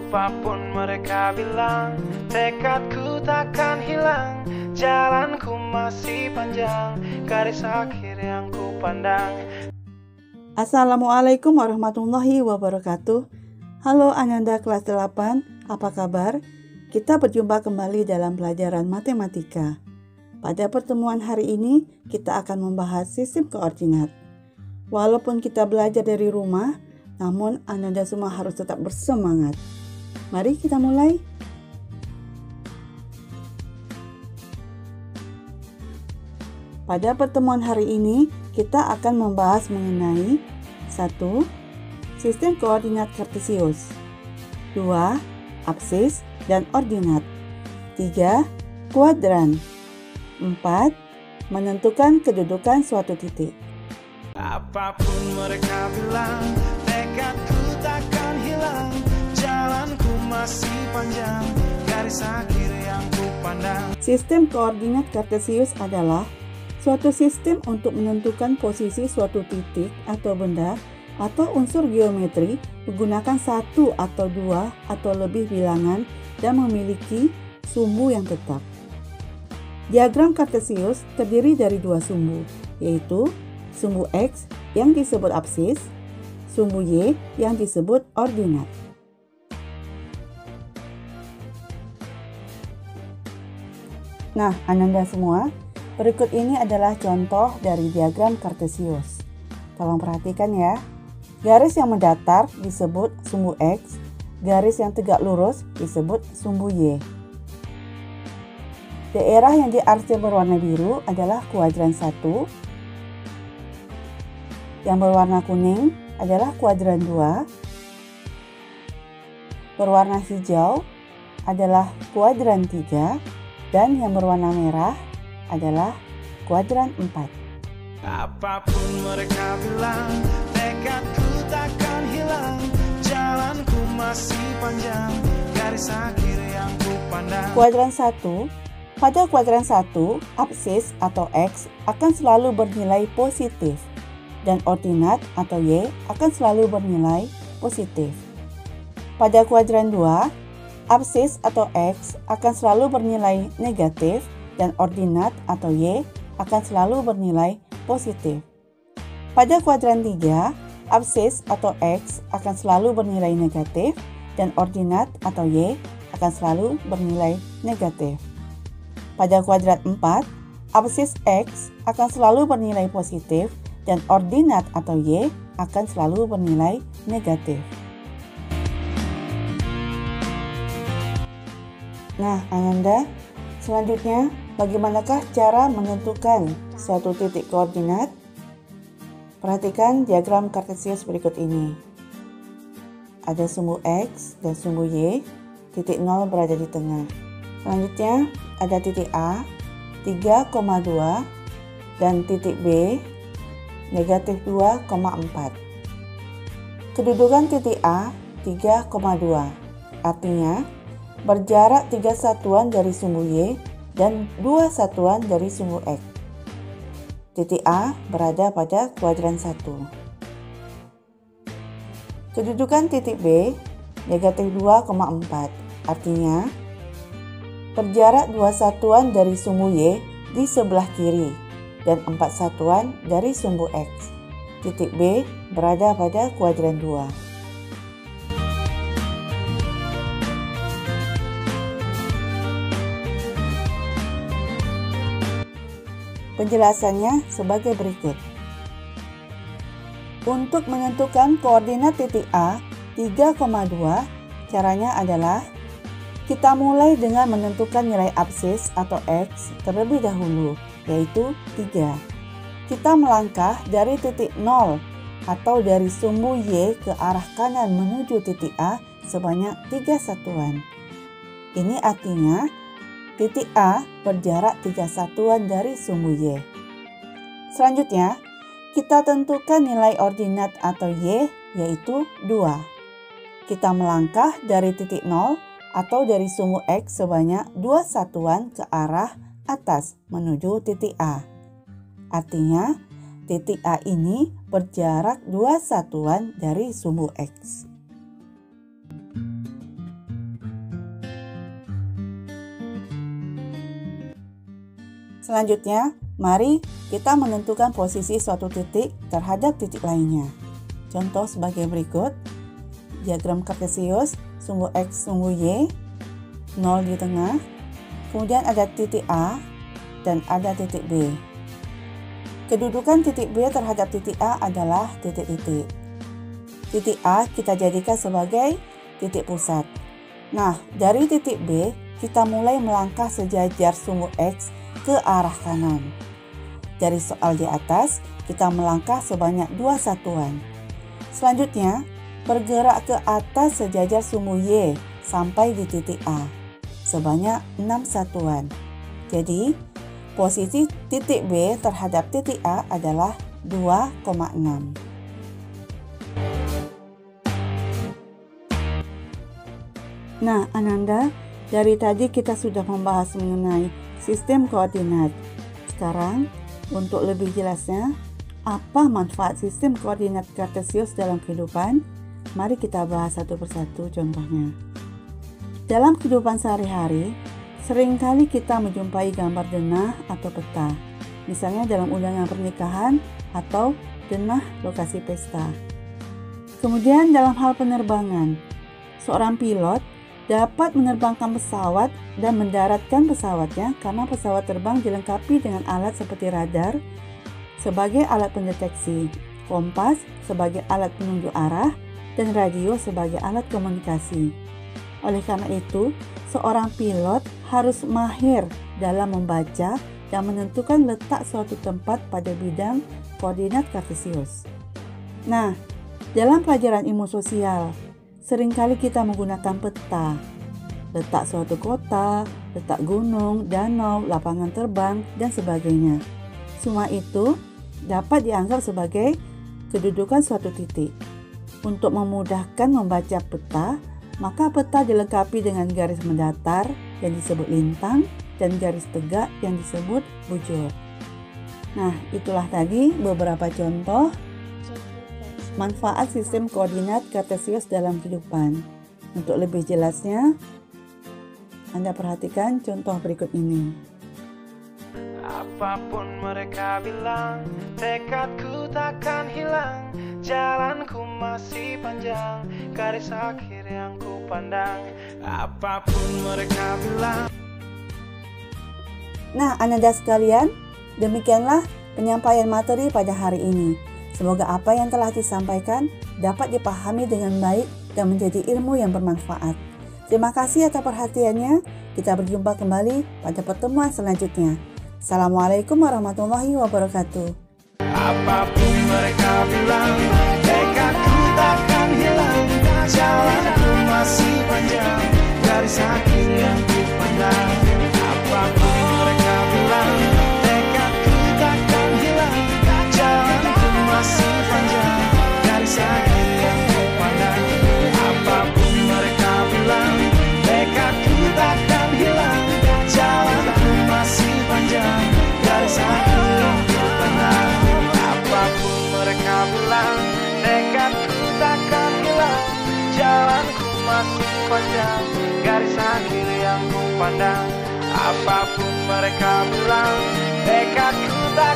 Apapun mereka bilang, tekadku takkan hilang. Jalanku masih panjang, garis akhir yang ku pandang. Assalamualaikum warahmatullahi wabarakatuh. Halo Ananda kelas 8, apa kabar? Kita berjumpa kembali dalam pelajaran matematika. Pada pertemuan hari ini, kita akan membahas sistem koordinat. Walaupun kita belajar dari rumah, namun Ananda semua harus tetap bersemangat. Mari kita mulai. Pada pertemuan hari ini, kita akan membahas mengenai 1. Sistem koordinat kartesius, 2. Absis dan ordinat, 3. Kuadran, 4. Menentukan kedudukan suatu titik. Apapun mereka bilang, tekadku takkan hilang. Jalanku masih panjang, garis akhir yang ku pandang. Sistem koordinat kartesius adalah suatu sistem untuk menentukan posisi suatu titik atau benda atau unsur geometri menggunakan satu atau dua atau lebih bilangan dan memiliki sumbu yang tetap. Diagram kartesius terdiri dari dua sumbu, yaitu sumbu X yang disebut absis, sumbu Y yang disebut ordinat. Nah, Ananda semua, berikut ini adalah contoh dari diagram kartesius. Tolong perhatikan ya. Garis yang mendatar disebut sumbu X, garis yang tegak lurus disebut sumbu Y. Daerah yang diarsir berwarna biru adalah kuadran 1. Yang berwarna kuning adalah kuadran 2. Berwarna hijau adalah kuadran 3. Dan yang berwarna merah adalah kuadran 4. Apapun mereka bilang, tekadku takkan hilang. Jalanku masih panjang, garis akhir yang ku pandang. Kuadran 1. Pada kuadran 1, absis atau X akan selalu bernilai positif dan ordinat atau Y akan selalu bernilai positif. Pada kuadran 2, absis atau X akan selalu bernilai negatif dan ordinat atau Y akan selalu bernilai positif. Pada kuadran 3, absis atau X akan selalu bernilai negatif dan ordinat atau Y akan selalu bernilai negatif. Pada kuadran 4, absis X akan selalu bernilai positif dan ordinat atau Y akan selalu bernilai negatif. Nah, Ananda, selanjutnya bagaimanakah cara menentukan suatu titik koordinat? Perhatikan diagram kartesius berikut ini. Ada sumbu X dan sumbu Y, titik 0 berada di tengah. Selanjutnya ada titik A, 3,2 dan titik B, negatif 2,4. Kedudukan titik A, 3,2, artinya berjarak 3 satuan dari sumbu Y dan 2 satuan dari sumbu X. Titik A berada pada kuadran 1. Kedudukan titik B, negatif 2,4, artinya berjarak 2 satuan dari sumbu Y di sebelah kiri dan 4 satuan dari sumbu X. Titik B berada pada kuadran 2. Penjelasannya sebagai berikut. Untuk menentukan koordinat titik A 3,2, caranya adalah kita mulai dengan menentukan nilai absis atau X terlebih dahulu, yaitu 3. Kita melangkah dari titik 0 atau dari sumbu Y ke arah kanan menuju titik A sebanyak 3 satuan. Ini artinya titik A berjarak 3 satuan dari sumbu Y. Selanjutnya, kita tentukan nilai ordinat atau Y, yaitu 2. Kita melangkah dari titik 0 atau dari sumbu X sebanyak 2 satuan ke arah atas menuju titik A. Artinya, titik A ini berjarak 2 satuan dari sumbu X. Selanjutnya, mari kita menentukan posisi suatu titik terhadap titik lainnya. Contoh sebagai berikut. Diagram kartesius, sumbu X, sumbu Y, 0 di tengah, kemudian ada titik A dan ada titik B. Kedudukan titik B terhadap titik A adalah titik-titik. Titik A kita jadikan sebagai titik pusat. Nah, dari titik B, kita mulai melangkah sejajar sumbu X ke arah kanan. Dari soal di atas, kita melangkah sebanyak 2 satuan. Selanjutnya, bergerak ke atas sejajar sumbu Y sampai di titik A, sebanyak 6 satuan. Jadi, posisi titik B terhadap titik A adalah 2,6. Nah, Ananda, dari tadi kita sudah membahas mengenai sistem koordinat. Sekarang, untuk lebih jelasnya, apa manfaat sistem koordinat kartesius dalam kehidupan? Mari kita bahas satu persatu contohnya. Dalam kehidupan sehari-hari, seringkali kita menjumpai gambar denah atau peta, misalnya dalam undangan pernikahan atau denah lokasi pesta. Kemudian dalam hal penerbangan, seorang pilot dapat menerbangkan pesawat dan mendaratkan pesawatnya karena pesawat terbang dilengkapi dengan alat seperti radar sebagai alat pendeteksi, kompas sebagai alat penunjuk arah, dan radio sebagai alat komunikasi. Oleh karena itu, seorang pilot harus mahir dalam membaca dan menentukan letak suatu tempat pada bidang koordinat kartesius. Nah, dalam pelajaran ilmu sosial, seringkali kita menggunakan peta, letak suatu kota, letak gunung, danau, lapangan terbang, dan sebagainya. Semua itu dapat dianggap sebagai kedudukan suatu titik. Untuk memudahkan membaca peta, maka peta dilengkapi dengan garis mendatar yang disebut lintang dan garis tegak yang disebut bujur. Nah, itulah tadi beberapa contoh manfaat sistem koordinat kartesius dalam kehidupan. Untuk lebih jelasnya, Anda perhatikan contoh berikut ini. Apapun mereka bilang, tekadku takkan hilang. Jalanku masih panjang, garis akhir yang ku pandang. Apapun mereka bilang. Nah, Ananda sekalian, demikianlah penyampaian materi pada hari ini. Semoga apa yang telah disampaikan dapat dipahami dengan baik dan menjadi ilmu yang bermanfaat. Terima kasih atas perhatiannya. Kita berjumpa kembali pada pertemuan selanjutnya. Assalamualaikum warahmatullahi wabarakatuh. Apapun mereka bilang, tekadku takkan hilang. Jalanku masih panjang, garis akhir yang ku pandang. Apapun mereka bilang, tekadku takkan hilang. Jalanku masih panjang, garis akhir yang ku pandang. Apapun mereka bilang, tekadku takkan hilang. Jalanku masih panjang, garis akhir yang ku pandang. Apapun mereka bilang, tekadku takkan hilang. Jalanku masih panjang, garis akhir yang ku pandang. Apapun mereka bilang, tekadku tak